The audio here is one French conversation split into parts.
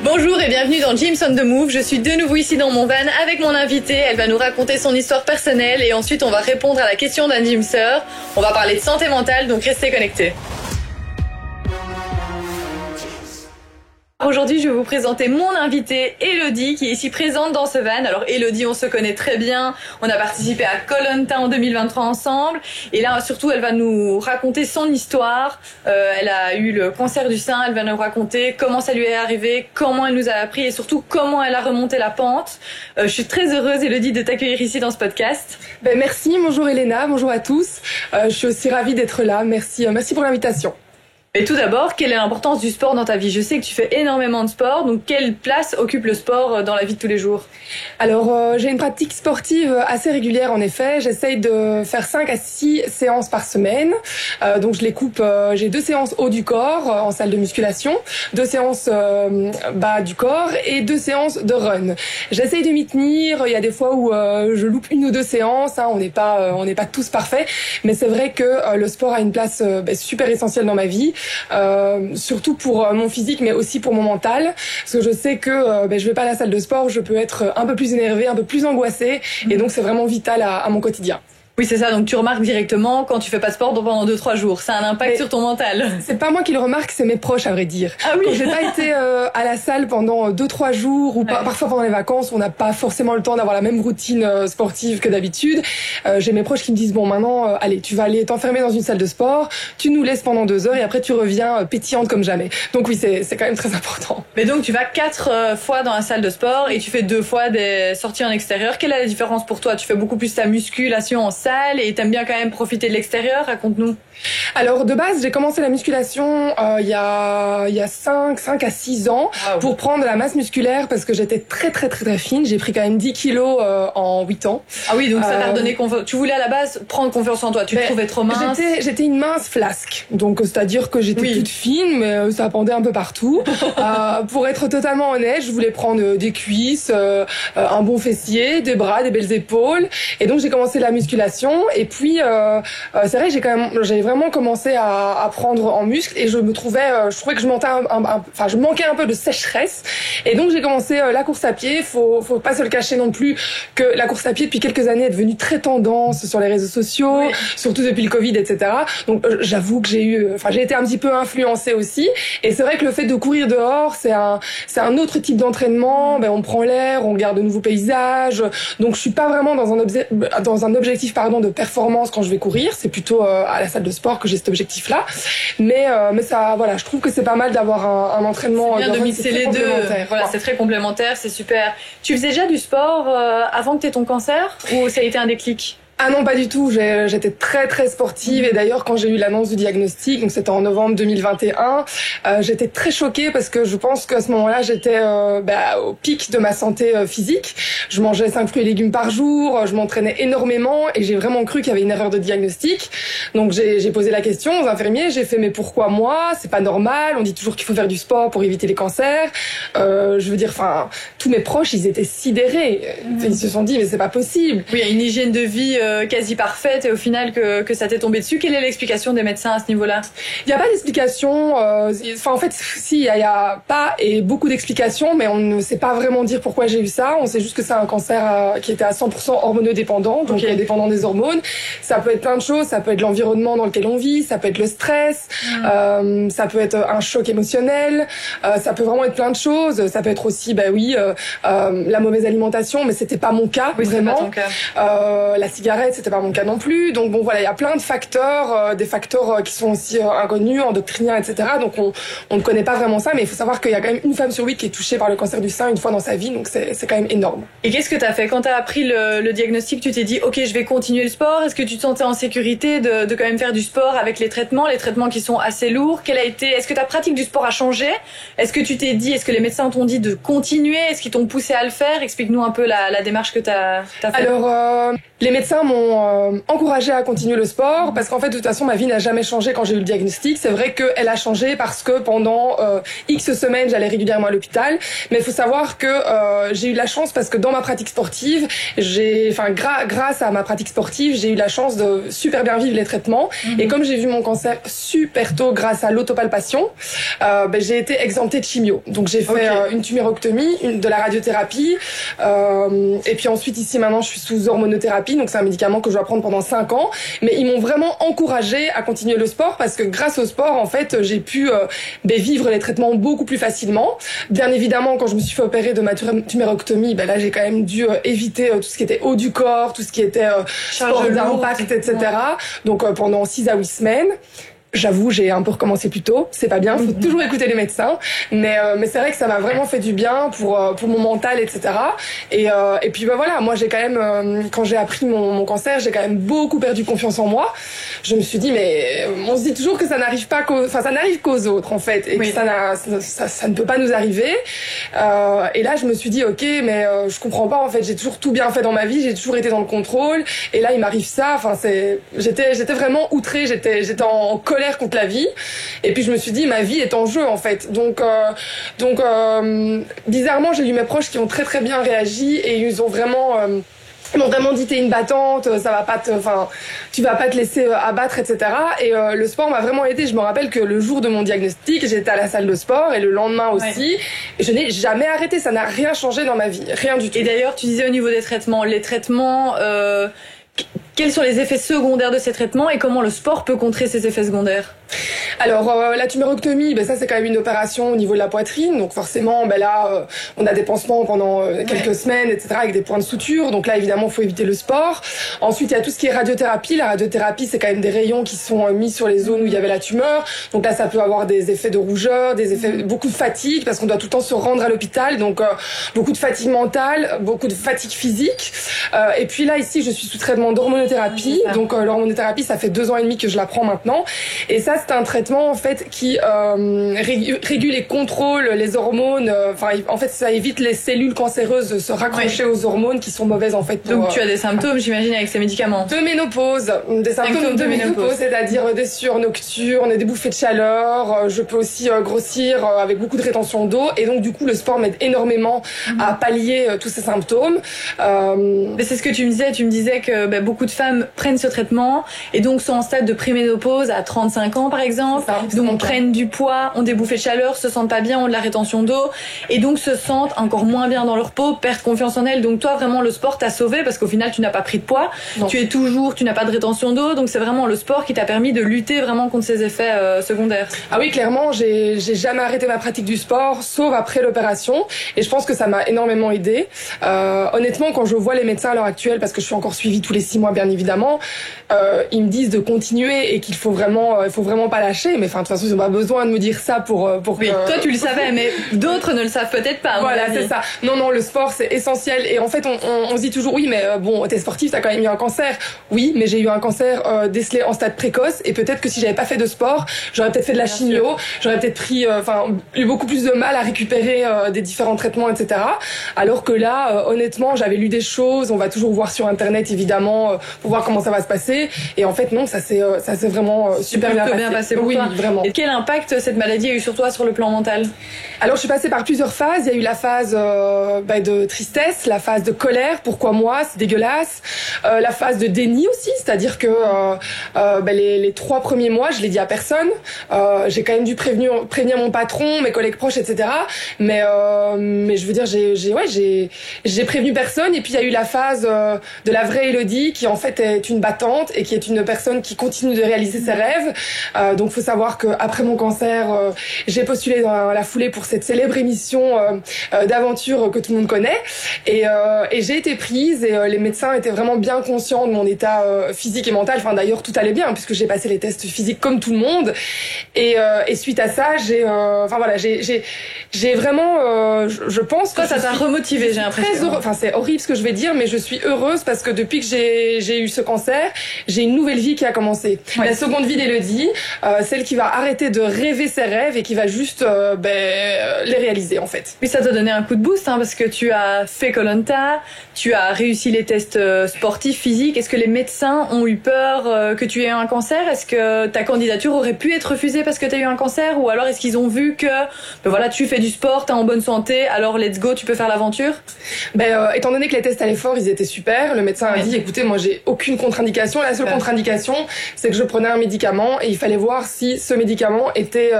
Bonjour et bienvenue dans Gyms on the Move. Je suis de nouveau ici dans mon van avec mon invitée. Elle va nous raconter son histoire personnelle et ensuite on va répondre à la question d'un gymster. On va parler de santé mentale, donc restez connectés. Aujourd'hui, je vais vous présenter mon invitée Elodie qui est ici présente dans ce van. Alors Elodie, on se connaît très bien. On a participé à Koh-Lanta en 2023 ensemble. Et là, surtout, elle va nous raconter son histoire. Elle a eu le cancer du sein. Elle va nous raconter comment ça lui est arrivé, comment elle nous a appris et surtout comment elle a remonté la pente. Je suis très heureuse, Elodie, de t'accueillir ici dans ce podcast. Merci. Bonjour Elena. Bonjour à tous. Je suis aussi ravie d'être là. Merci pour l'invitation. Et tout d'abord, quelle est l'importance du sport dans ta vie? Je sais que tu fais énormément de sport, donc quelle place occupe le sport dans la vie de tous les jours? Alors, j'ai une pratique sportive assez régulière en effet. J'essaye de faire 5 à 6 séances par semaine. Donc je les coupe, j'ai 2 séances haut du corps en salle de musculation, 2 séances bas du corps et 2 séances de run. J'essaye de m'y tenir. Il y a des fois où je loupe 1 ou 2 séances. On n'est pas tous parfaits, mais c'est vrai que le sport a une place super essentielle dans ma vie. Surtout pour mon physique mais aussi pour mon mental, parce que je sais que je vais pas à la salle de sport, je peux être un peu plus énervée, un peu plus angoissée et donc c'est vraiment vital à mon quotidien. Oui, c'est ça. Donc, tu remarques directement quand tu fais pas de sport pendant 2-3 jours. Ça a un impact sur ton mental. C'est pas moi qui le remarque, c'est mes proches, à vrai dire. Ah oui. Quand j'ai pas été à la salle pendant 2-3 jours ou parfois pendant les vacances, on n'a pas forcément le temps d'avoir la même routine sportive que d'habitude. J'ai mes proches qui me disent bon, maintenant, allez, tu vas aller t'enfermer dans une salle de sport, tu nous laisses pendant 2 heures et après tu reviens pétillante comme jamais. Donc oui, c'est quand même très important. Mais donc, tu vas 4 fois dans la salle de sport et tu fais 2 fois des sorties en extérieur. Quelle est la différence pour toi? Tu fais beaucoup plus ta musculation en salle et t'aimes bien quand même profiter de l'extérieur. Raconte-nous. Alors de base, j'ai commencé la musculation il y a 5 à 6 ans pour prendre de la masse musculaire parce que j'étais très fine. J'ai pris quand même 10 kilos en 8 ans. Ah oui, donc ça t'a redonné confiance. Tu voulais à la base prendre confiance en toi. Tu te trouvais trop mince. J'étais une mince flasque. Donc c'est-à-dire que j'étais toute fine, mais ça pendait un peu partout. Pour être totalement honnête, je voulais prendre des cuisses, un bon fessier, des bras, des belles épaules. Et donc j'ai commencé la musculation. Et puis c'est vrai que j'ai vraiment commencé à prendre en muscle et je trouvais que je manquais un peu de sécheresse et donc j'ai commencé la course à pied. Faut pas se le cacher non plus que la course à pied depuis quelques années est devenue très tendance sur les réseaux sociaux, surtout depuis le Covid, etc. Donc j'avoue que j'ai été un petit peu influencée aussi et c'est vrai que le fait de courir dehors c'est un autre type d'entraînement. On prend l'air, on regarde de nouveaux paysages, donc je suis pas vraiment dans un objectif de performance quand je vais courir, c'est plutôt à la salle de sport que j'ai cet objectif-là. Mais ça, voilà, je trouve que c'est pas mal d'avoir un entraînement. C'est bien de mixer les deux. Voilà, c'est très complémentaire, c'est super. Tu faisais déjà du sport avant que tu aies ton cancer ou ça a été un déclic? Ah non, pas du tout. J'étais très sportive et d'ailleurs quand j'ai eu l'annonce du diagnostic, donc c'était en novembre 2021, j'étais très choquée parce que je pense qu'à ce moment-là j'étais au pic de ma santé physique. Je mangeais 5 fruits et légumes par jour, je m'entraînais énormément et j'ai vraiment cru qu'il y avait une erreur de diagnostic. Donc j'ai posé la question aux infirmiers, j'ai fait mais pourquoi moi? C'est pas normal. On dit toujours qu'il faut faire du sport pour éviter les cancers. Je veux dire, tous mes proches ils étaient sidérés. Ils se sont dit mais c'est pas possible. Oui, il y a une hygiène de vie quasi parfaite et au final que ça t'est tombé dessus. Quelle est l'explication des médecins à ce niveau-là? Il n'y a pas d'explication. En fait, si, il y a pas et beaucoup d'explications, mais on ne sait pas vraiment dire pourquoi j'ai eu ça. On sait juste que c'est un cancer qui était à 100% hormonodépendant, donc dépendant des hormones. Ça peut être plein de choses. Ça peut être l'environnement dans lequel on vit, ça peut être le stress, ça peut être un choc émotionnel, ça peut vraiment être plein de choses. Ça peut être aussi, la mauvaise alimentation, mais c'était pas mon cas, vraiment. Pas ton cas. La cigarette, c'était pas mon cas non plus. Donc bon, voilà, il y a plein de facteurs, des facteurs qui sont aussi inconnus, endocriniens, etc. Donc on ne connaît pas vraiment ça, mais il faut savoir qu'il y a quand même une femme sur 8 qui est touchée par le cancer du sein une fois dans sa vie, donc c'est quand même énorme. Et qu'est-ce que t'as fait quand t'as appris le diagnostic? Tu t'es dit, ok, je vais continuer le sport. Est-ce que tu te sentais en sécurité de quand même faire du sport avec les traitements qui sont assez lourds? Est-ce que ta pratique du sport a changé? Est-ce que tu t'es dit, est-ce que les médecins t'ont dit de continuer? Est-ce qu'ils t'ont poussé à le faire? Explique-nous un peu la démarche que t'as fait. Alors, les médecins m'ont encouragée à continuer le sport parce qu'en fait de toute façon ma vie n'a jamais changé quand j'ai eu le diagnostic. C'est vrai qu'elle a changé parce que pendant X semaines j'allais régulièrement à l'hôpital, mais il faut savoir que j'ai eu de la chance parce que dans ma pratique sportive, grâce à ma pratique sportive, j'ai eu la chance de super bien vivre les traitements. Et comme j'ai vu mon cancer super tôt grâce à l'autopalpation, j'ai été exemptée de chimio. Donc j'ai fait une tumérectomie, de la radiothérapie, et puis ensuite ici maintenant je suis sous hormonothérapie, donc c'est un médicament que je dois prendre pendant 5 ans. Mais ils m'ont vraiment encouragée à continuer le sport parce que grâce au sport, en fait, j'ai pu vivre les traitements beaucoup plus facilement. Bien évidemment, quand je me suis fait opérer de ma tumérectomie, là j'ai quand même dû éviter tout ce qui était haut du corps, tout ce qui était sport d'impact, etc. Donc pendant 6 à 8 semaines. J'avoue, j'ai un peu recommencé plus tôt. C'est pas bien, faut toujours écouter les médecins. Mais c'est vrai que ça m'a vraiment fait du bien pour mon mental, etc. Et puis voilà, moi j'ai quand même, quand j'ai appris mon cancer, j'ai quand même beaucoup perdu confiance en moi. Je me suis dit, mais on se dit toujours que ça n'arrive pas ça n'arrive qu'aux autres en fait, et que ça ne peut pas nous arriver. Et là, je me suis dit, ok, mais je comprends pas en fait. J'ai toujours tout bien fait dans ma vie, j'ai toujours été dans le contrôle. Et là, il m'arrive ça. Enfin, j'étais vraiment outrée. J'étais en colère contre la vie, et puis je me suis dit ma vie est en jeu en fait, donc bizarrement j'ai eu mes proches qui ont très très bien réagi et ils m'ont vraiment dit t'es une battante, ça va pas tu vas pas te laisser abattre, etc. Et le sport m'a vraiment aidé. Je me rappelle que le jour de mon diagnostic, j'étais à la salle de sport et le lendemain aussi. Et je n'ai jamais arrêté, ça n'a rien changé dans ma vie, rien du tout. Et d'ailleurs, tu disais au niveau des traitements, quels sont les effets secondaires de ces traitements et comment le sport peut contrer ces effets secondaires? Alors la tumérectomie, ça c'est quand même une opération au niveau de la poitrine, donc forcément là on a des pansements pendant quelques semaines, etc. avec des points de suture, donc là évidemment il faut éviter le sport. Ensuite il y a tout ce qui est radiothérapie. La radiothérapie c'est quand même des rayons qui sont mis sur les zones où il y avait la tumeur, donc là ça peut avoir des effets de rougeur, des effets, beaucoup de fatigue parce qu'on doit tout le temps se rendre à l'hôpital, donc beaucoup de fatigue mentale, beaucoup de fatigue physique. Et puis là ici je suis sous traitement d'hormonothérapie, donc l'hormonothérapie ça fait 2 ans et demi que je la prends maintenant, et ça c'est un traitement en fait qui régule et contrôle les hormones. En fait ça évite les cellules cancéreuses de se raccrocher aux hormones qui sont mauvaises en fait. Donc tu as des symptômes, j'imagine, avec ces médicaments. De ménopause, des symptômes de ménopause, c'est-à-dire des sueurs nocturnes, des bouffées de chaleur. Je peux aussi grossir avec beaucoup de rétention d'eau, et donc du coup le sport m'aide énormément à pallier tous ces symptômes. Mais c'est ce que tu me disais que beaucoup de femmes prennent ce traitement et donc sont en stade de préménopause à 35 ans par exemple. Donc prennent du poids, ont des bouffées de chaleur, se sentent pas bien, ont de la rétention d'eau et donc se sentent encore moins bien dans leur peau, perdent confiance en elles. Donc toi vraiment le sport t'a sauvé parce qu'au final tu n'as pas pris de poids, tu n'as pas de rétention d'eau, donc c'est vraiment le sport qui t'a permis de lutter vraiment contre ces effets secondaires. Ah oui, clairement, j'ai jamais arrêté ma pratique du sport sauf après l'opération, et je pense que ça m'a énormément aidé. Honnêtement, quand je vois les médecins à l'heure actuelle, parce que je suis encore suivie tous les 6 mois bien évidemment, ils me disent de continuer et qu'il faut vraiment pas lâcher. Mais enfin de toute façon ils n'ont pas besoin de me dire ça pour oui, toi tu le savais, mais d'autres ne le savent peut-être pas. Voilà, c'est ça. Non, le sport c'est essentiel. Et en fait on se dit toujours oui, mais t'es sportif, t'as quand même eu un cancer. Oui, mais j'ai eu un cancer décelé en stade précoce, et peut-être que si j'avais pas fait de sport, j'aurais peut-être fait de la chimio, j'aurais peut-être eu beaucoup plus de mal à récupérer des différents traitements, etc. Alors que là honnêtement j'avais lu des choses, on va toujours voir sur internet évidemment pour voir comment ça va se passer, et en fait non, ça s'est vraiment super bien passé pour toi. Vraiment. Et quel impact cette maladie a eu sur toi sur le plan mental? Alors je suis passée par plusieurs phases. Il y a eu la phase de tristesse, la phase de colère, pourquoi moi, c'est dégueulasse, la phase de déni aussi, c'est-à-dire que les 3 premiers mois je l'ai dit à personne. J'ai quand même dû prévenir mon patron, mes collègues proches, etc. Mais je veux dire j'ai prévenu personne. Et puis il y a eu la phase de la vraie Elodie qui en fait est une battante et qui est une personne qui continue de réaliser ses rêves. Donc faut savoir que après mon cancer, j'ai postulé dans la foulée pour cette célèbre émission d'aventure que tout le monde connaît, et j'ai été prise, et les médecins étaient vraiment bien conscients de mon état physique et mental. Enfin d'ailleurs tout allait bien puisque j'ai passé les tests physiques comme tout le monde, et suite à ça j'ai vraiment je pense que toi ça t'a remotivé, j'ai l'impression. Enfin c'est horrible ce que je vais dire, mais je suis heureuse parce que depuis que j'ai j'ai eu ce cancer, j'ai une nouvelle vie qui a commencé. La seconde vie d'Élodie, celle qui va arrêter de rêver ses rêves et qui va juste les réaliser en fait. Puis ça t'a donné un coup de boost parce que tu as fait Koh-Lanta, tu as réussi les tests sportifs, physiques. Est-ce que les médecins ont eu peur que tu aies un cancer? Est-ce que ta candidature aurait pu être refusée parce que tu as eu un cancer? Ou alors est-ce qu'ils ont vu que voilà, tu fais du sport, t'es en bonne santé, alors let's go, tu peux faire l'aventure? Étant donné que les tests allaient fort, ils étaient super. Le médecin a dit, écoutez, moi j'ai aucune contre-indication. La seule contre-indication, c'est que je prenais un médicament et il fallait voir si ce médicament était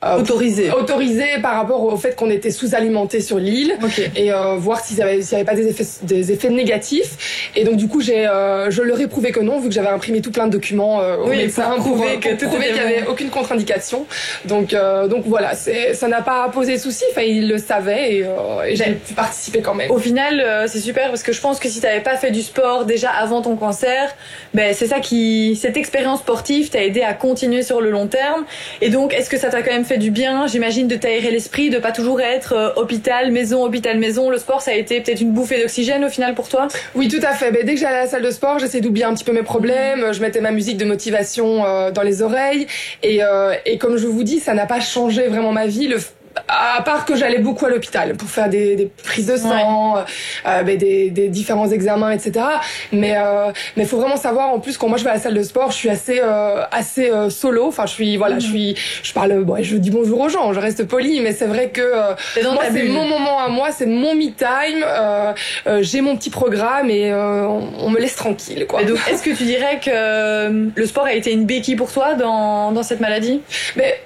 autorisé par rapport au fait qu'on était sous-alimenté sur l'île et voir s'il y avait pas des effets négatifs. Et donc du coup, je leur ai prouvé que non, vu que j'avais imprimé tout plein de documents au médecin pour prouver qu'il n'y avait aucune contre-indication. Donc voilà, ça n'a pas posé de souci. Enfin, ils le savaient et j'ai pu participer quand même. Au final, c'est super parce que je pense que si t'avais pas fait du sport déjà avant ton cancer, c'est ça cette expérience sportive t'a aidé à continuer sur le long terme. Et donc, est-ce que ça t'a quand même fait du bien? J'imagine de t'aérer l'esprit, de pas toujours être hôpital, maison. Le sport, ça a été peut-être une bouffée d'oxygène au final pour toi? Oui, tout à fait. Dès que j'allais à la salle de sport, j'essayais d'oublier un petit peu mes problèmes. Je mettais ma musique de motivation dans les oreilles. Et comme je vous dis, ça n'a pas changé vraiment ma vie. À part que j'allais beaucoup à l'hôpital pour faire des prises de sang, des différents examens, etc. Mais faut vraiment savoir en plus quand moi je vais à la salle de sport, je suis assez solo. Enfin, je parle, je dis bonjour aux gens, je reste poli, mais c'est vrai que moi c'est mon moment à moi, c'est mon me time. J'ai mon petit programme et on me laisse tranquille, quoi. Et donc, est-ce que tu dirais que le sport a été une béquille pour toi dans cette maladie?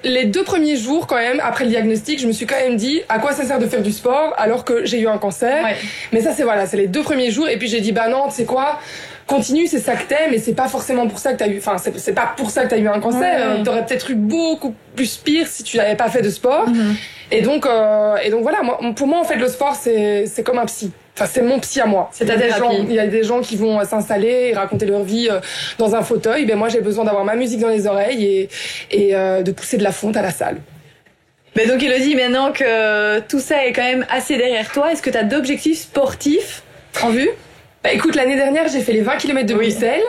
Les 2 premiers jours, quand même, après le diagnostic, je me suis quand même dit à quoi ça sert de faire du sport alors que j'ai eu un cancer. Mais ça c'est les 2 premiers jours et puis j'ai dit non, tu sais quoi, continue, c'est ça que t'aimes et c'est pas forcément pour ça que t'as eu, c'est pas pour ça que t'as eu un cancer. T'aurais peut-être eu beaucoup plus pire si tu n'avais pas fait de sport. Et donc voilà, pour moi en fait le sport c'est comme un psy. Enfin, c'est mon psy à moi. C'est ta thérapie. Il y a des gens qui vont s'installer et raconter leur vie dans un fauteuil. Moi j'ai besoin d'avoir ma musique dans les oreilles et de pousser de la fonte à la salle. Donc Élodie, maintenant que tout ça est quand même assez derrière toi, est-ce que tu as d'objectifs sportifs en vue? Écoute, l'année dernière, j'ai fait les 20 km de Bruxelles.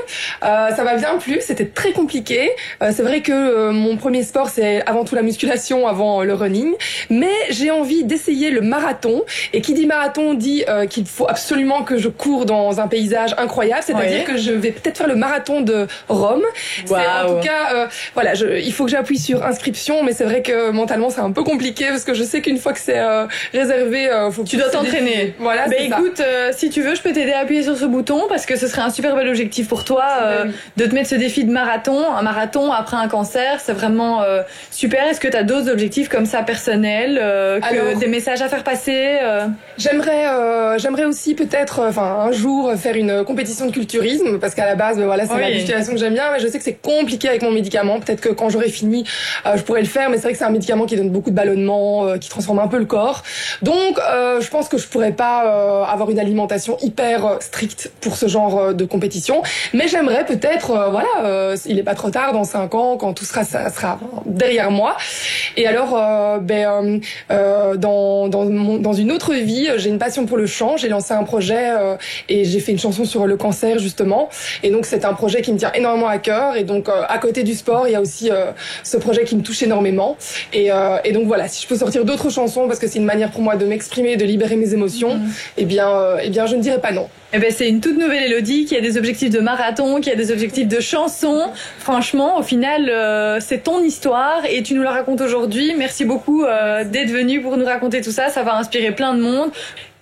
Ça m'a bien plu, c'était très compliqué. C'est vrai que mon premier sport, c'est avant tout la musculation, avant le running. Mais j'ai envie d'essayer le marathon. Et qui dit marathon dit qu'il faut absolument que je cours dans un paysage incroyable. C'est-à-dire que je vais peut-être faire le marathon de Rome. Wow. En tout cas, il faut que j'appuie sur inscription. Mais c'est vrai que mentalement, c'est un peu compliqué parce que je sais qu'une fois que c'est réservé, faut que tu dois t'entraîner. Voilà, c'est écoute, si tu veux, je peux t'aider à appuyer sur ce bouton parce que ce serait un super bel objectif pour toi de te mettre ce défi de marathon. Un marathon après un cancer, c'est vraiment super. Est-ce que tu as d'autres objectifs comme ça personnels, des messages à faire passer? J'aimerais aussi peut-être un jour faire une compétition de culturisme parce qu'à la base c'est la musculation que j'aime bien, mais je sais que c'est compliqué avec mon médicament. Peut-être que quand j'aurai fini je pourrais le faire, mais c'est vrai que c'est un médicament qui donne beaucoup de ballonnements, qui transforme un peu le corps. Donc je pense que je pourrais pas avoir une alimentation hyper stricte pour ce genre de compétition, mais j'aimerais peut-être il est pas trop tard, dans 5 ans, quand tout sera derrière moi. Et alors dans une autre vie, j'ai une passion pour le chant. J'ai lancé un projet et j'ai fait une chanson sur le cancer justement, et donc c'est un projet qui me tient énormément à cœur. Et donc à côté du sport, il y a aussi ce projet qui me touche énormément, et donc voilà, si je peux sortir d'autres chansons parce que c'est une manière pour moi de m'exprimer, de libérer mes émotions, eh bien je ne dirais pas non. C'est une toute nouvelle Élodie qui a des objectifs de marathon, qui a des objectifs de chanson. Franchement, au final, c'est ton histoire et tu nous la racontes aujourd'hui. Merci beaucoup d'être venue pour nous raconter tout ça. Ça va inspirer plein de monde.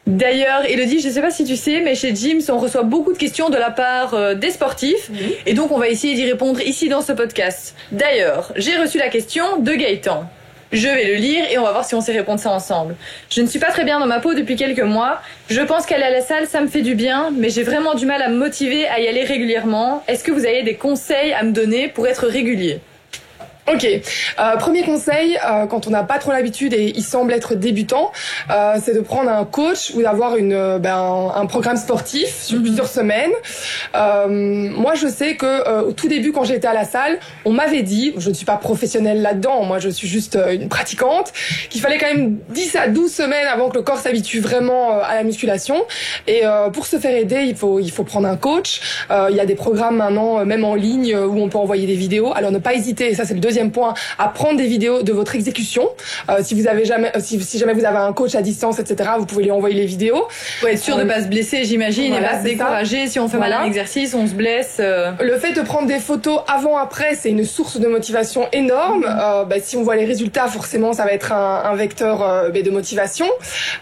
D'ailleurs, Élodie, je ne sais pas si tu sais, mais chez Gyms, on reçoit beaucoup de questions de la part des sportifs. Et donc, on va essayer d'y répondre ici dans ce podcast. D'ailleurs, j'ai reçu la question de Gaëtan. Je vais le lire et on va voir si on sait répondre ça ensemble. Je ne suis pas très bien dans ma peau depuis quelques mois. Je pense qu'aller à la salle, ça me fait du bien, mais j'ai vraiment du mal à me motiver à y aller régulièrement. Est-ce que vous avez des conseils à me donner pour être régulier? Ok. Premier conseil, quand on n'a pas trop l'habitude et il semble être débutant, c'est de prendre un coach ou d'avoir un programme sportif sur plusieurs semaines. Moi, je sais que au tout début, quand j'étais à la salle, on m'avait dit, je ne suis pas professionnelle là-dedans, moi je suis juste une pratiquante, qu'il fallait quand même 10 à 12 semaines avant que le corps s'habitue vraiment à la musculation. Et pour se faire aider, il faut prendre un coach. Il y a des programmes maintenant, même en ligne, où on peut envoyer des vidéos. Alors ne pas hésiter, et ça c'est le deuxième point, à prendre des vidéos de votre exécution. Si jamais vous avez un coach à distance, etc., vous pouvez lui envoyer les vidéos. Faut être sûr de pas se blesser, j'imagine, et pas se décourager. Si on fait mal à un exercice, on se blesse. Le fait de prendre des photos avant-après, c'est une source de motivation énorme. Si on voit les résultats, forcément, ça va être un vecteur de motivation.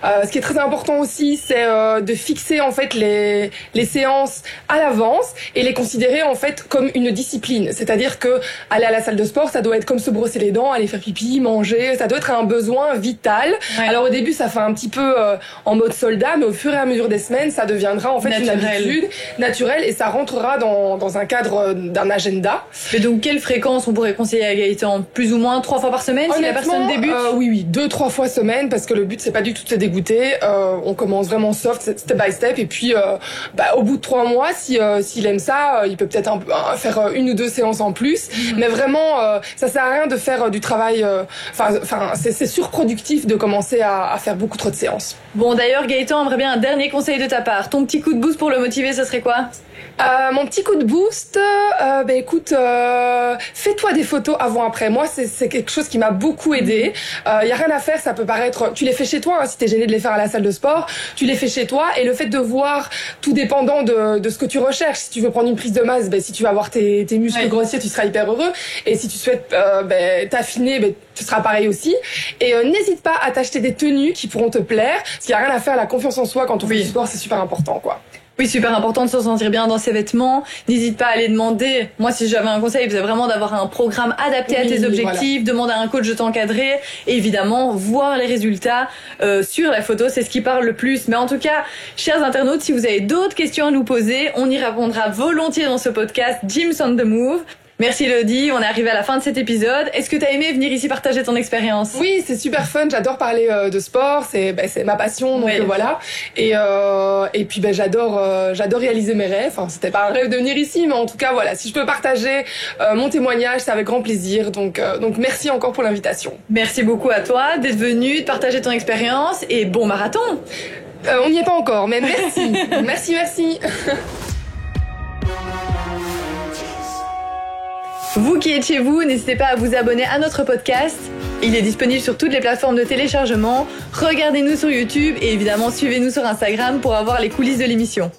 Ce qui est très important aussi, c'est de fixer en fait les séances à l'avance et les considérer en fait comme une discipline. C'est-à-dire que aller à la salle de sport, ça doit être comme se brosser les dents, aller faire pipi, manger. Ça doit être un besoin vital. Ouais. Alors au début, ça fait un petit peu en mode soldat, mais au fur et à mesure des semaines, ça deviendra en fait une habitude naturelle et ça rentrera dans un cadre d'un agenda. Mais donc quelle fréquence on pourrait conseiller à Gaëtan? Plus ou moins 3 fois par semaine si la personne débute? Oui, 2-3 fois semaine, parce que le but c'est pas du tout de se dégoûter. On commence vraiment soft, step by step, et puis au bout de 3 mois, s'il aime ça, il peut peut-être faire 1 ou 2 séances en plus. Mais vraiment, ça sert à rien de faire du travail. C'est surproductif de commencer à faire beaucoup trop de séances. Bon, d'ailleurs, Gaëtan aimerait bien un dernier conseil de ta part. Ton petit coup de boost pour le motiver, ce serait quoi? Mon petit coup de boost, écoute, fais-toi des photos avant-après. Moi, c'est quelque chose qui m'a beaucoup aidé. Y a rien à faire, ça peut paraître. Tu les fais chez toi, hein, si t'es gêné de les faire à la salle de sport, tu les fais chez toi. Et le fait de voir, tout dépendant de ce que tu recherches. Si tu veux prendre une prise de masse, si tu vas avoir tes muscles grossiers, tu seras hyper heureux. Et si tu souhaites t'affiner, tu seras pareil aussi. Et n'hésite pas à t'acheter des tenues qui pourront te plaire. Parce qu'il y a rien à faire, la confiance en soi quand on fait du sport, c'est super important, quoi. Oui, super important de se sentir bien dans ses vêtements. N'hésite pas à aller demander. Moi, si j'avais un conseil, c'est vraiment d'avoir un programme adapté à tes objectifs, demander à un coach de t'encadrer et évidemment voir les résultats sur la photo, c'est ce qui parle le plus. Mais en tout cas, chers internautes, si vous avez d'autres questions à nous poser, on y répondra volontiers dans ce podcast Gyms on the Move. Merci Elodie, on est arrivé à la fin de cet épisode. Est-ce que t'as aimé venir ici partager ton expérience? Oui, c'est super fun, j'adore parler de sport, c'est ma passion, donc voilà. Et puis j'adore réaliser mes rêves. Enfin, c'était pas un rêve de venir ici, mais en tout cas voilà, si je peux partager mon témoignage, c'est avec grand plaisir. Donc merci encore pour l'invitation. Merci beaucoup à toi d'être venu, de partager ton expérience et bon marathon. On n'y est pas encore, mais merci. merci. Vous qui êtes chez vous, n'hésitez pas à vous abonner à notre podcast. Il est disponible sur toutes les plateformes de téléchargement. Regardez-nous sur YouTube et évidemment suivez-nous sur Instagram pour avoir les coulisses de l'émission.